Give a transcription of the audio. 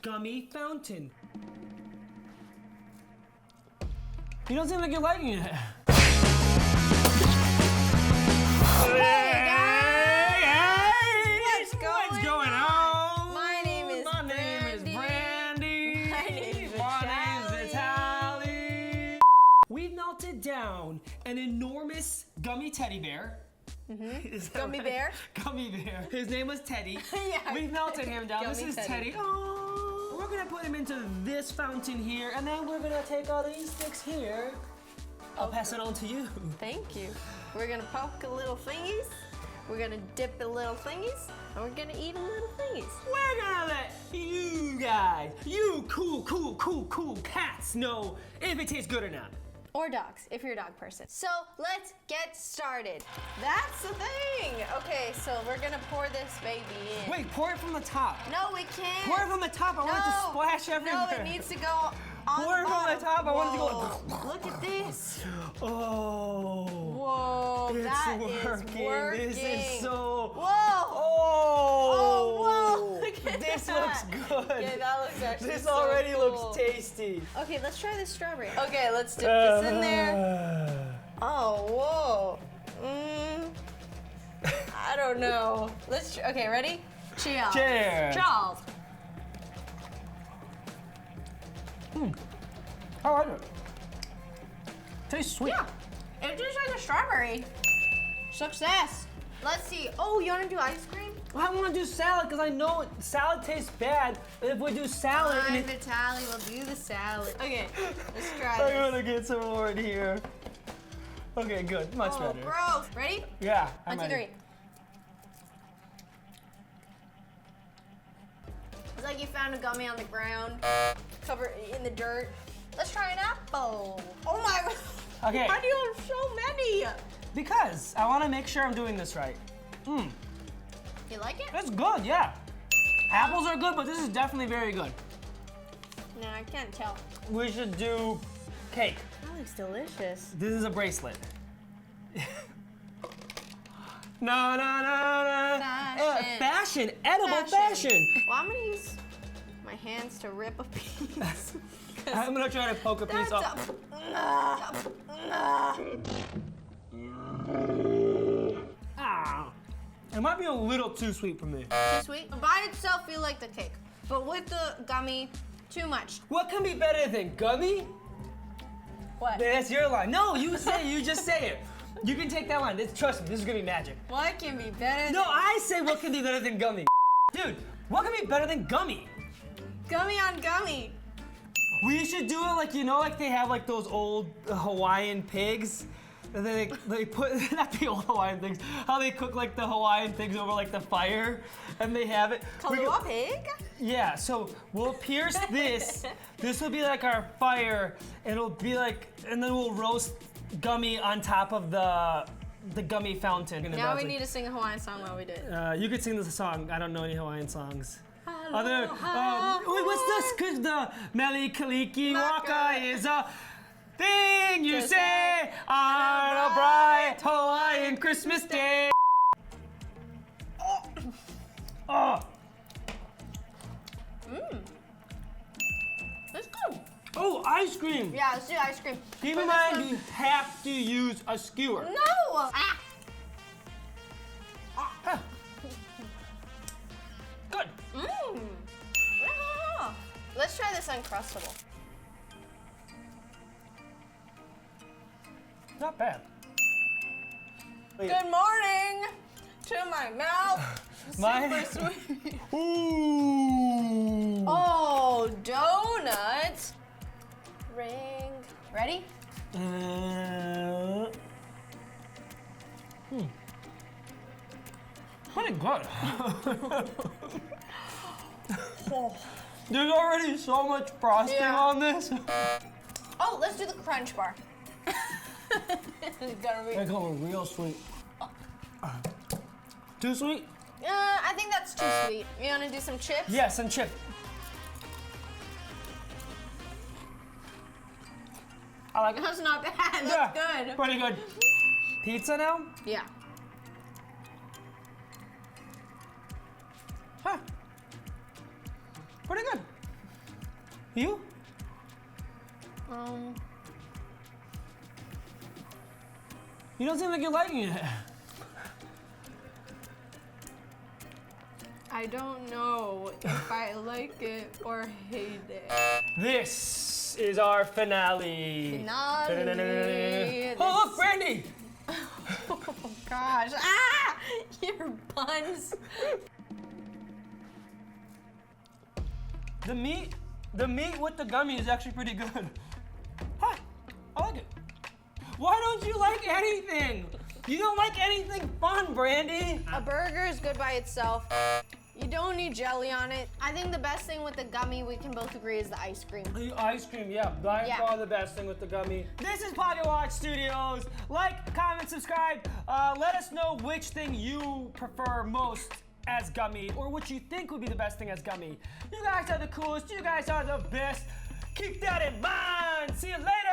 Gummy Fountain. You don't seem like you're liking it. Hey guys! What's going on? My name is Brandy. My name's My name's Vitaly. We've melted down an enormous gummy teddy bear. Gummy bear? Gummy bear. His name was Teddy. Yeah. We've melted him down. Gummy This is Teddy. Teddy. Oh, we're gonna put him into this fountain here, and then we're gonna take all these sticks here. I'll pass it on to you. Thank you. We're gonna poke a little thingies. We're gonna dip a little thingies. And we're gonna eat a little thingies. We're gonna let you guys, you cool cats know if it tastes good or not. Or dogs, if you're a dog person. So let's get started. That's the thing. Okay, so we're gonna pour this baby in. Wait, pour it from the top. No, we can't. Pour it from the top. I want it to splash everywhere. No, it needs to go on Pour the it from bottom. the top. I want it to go. Whoa, look at this. Oh. Whoa, It's that working. is working. This is so. Whoa. Oh. whoa. Look at This that. looks good. Yeah, that looks actually This so already cool. looks tasty. Okay, let's try this strawberry. Okay, let's dip this in there. Oh, whoa. I don't know. Okay, ready? Cheers. Cheers. Cheers. I like it. Tastes sweet. Yeah, it tastes like a strawberry. Success. Let's see. Oh, you want to do ice cream? I want to do salad because I know salad tastes bad. If we do salad, Fine, Vitaly, we'll do the salad. Okay, let's try I'm this. gonna get some more in here. Okay, good. Much Oh, better. gross. Ready? Yeah. I'm 1, 2, ready. 3. It's like you found a gummy on the ground, covered in the dirt. Let's try an apple. Oh my! Okay. Why do you have so many? Because I want to make sure I'm doing this right. You like it? That's good, yeah. Apples are good, but this is definitely very good. No, I can't tell. We should do cake. That looks delicious. This is a bracelet. No. Fashion. Fashion, edible fashion. Well, I'm gonna use my hands to rip a piece. I'm gonna try to poke a piece That's off. Ah, it might be a little too sweet for me. Too sweet. By itself, you like the cake, but with the gummy, too much. What can be better than gummy? What? That's your line. No, you just say it. You can take that line. Trust me, this is gonna be magic. What can be better No, than I say what can be better than gummy. Dude, what can be better than gummy? gummy on gummy? We should do it like, you know, like they have like those old Hawaiian pigs. And then they put, not the old Hawaiian pigs, how they cook like the Hawaiian pigs over like the fire. And they have it. Kalua pig? Yeah, so we'll pierce this. This will be like our fire. It'll be like, and then we'll roast gummy on top of the gummy fountain. And Now that's we like- need to sing a Hawaiian song while we do it. You could sing this song. I don't know any Hawaiian songs. Aloha. Wait, what's this? Cause the Meli Kaliki Waka Waka. is a thing you To say say on a bright Hawaiian Christmas day. Oh. That's good. Oh, ice cream. Yeah, let's do ice cream. Keep But in this mind, one- you have to use a skewer. No! Ah. Huh. Good. Ah. Let's try this Uncrustable. Not bad. Wait. Good morning to my mouth. My- Super sweet. Ooh. Oh, donuts. Ring. Ready? Pretty good. There's already so much frosting Yeah. on this. Oh, let's do the crunch bar. It's gonna be. They come real sweet. Too sweet? I think that's too sweet. You wanna do some chips? Yes, and chip. I like it. That's not bad. That's Yeah, good. pretty good. Pizza now? Yeah. Huh. Pretty good. You? You don't seem like you're liking it. I don't know if I like it or hate it. This is our finale. Finale. Oh, look, Brandy! Oh gosh. Ah! Your buns. The meat with the gummy is actually pretty good. Hi, I like it. Why don't you like anything? You don't like anything fun, Brandy. A burger is good by itself. You don't need jelly on it. I think the best thing with the gummy, we can both agree, is the ice cream. The ice cream, yeah, by far the best thing with the gummy. This is Pocket Watch Studios. Like, comment, subscribe. Let us know which thing you prefer most as gummy, or what you think would be the best thing as gummy. You guys are the coolest. You guys are the best. Keep that in mind. See you later.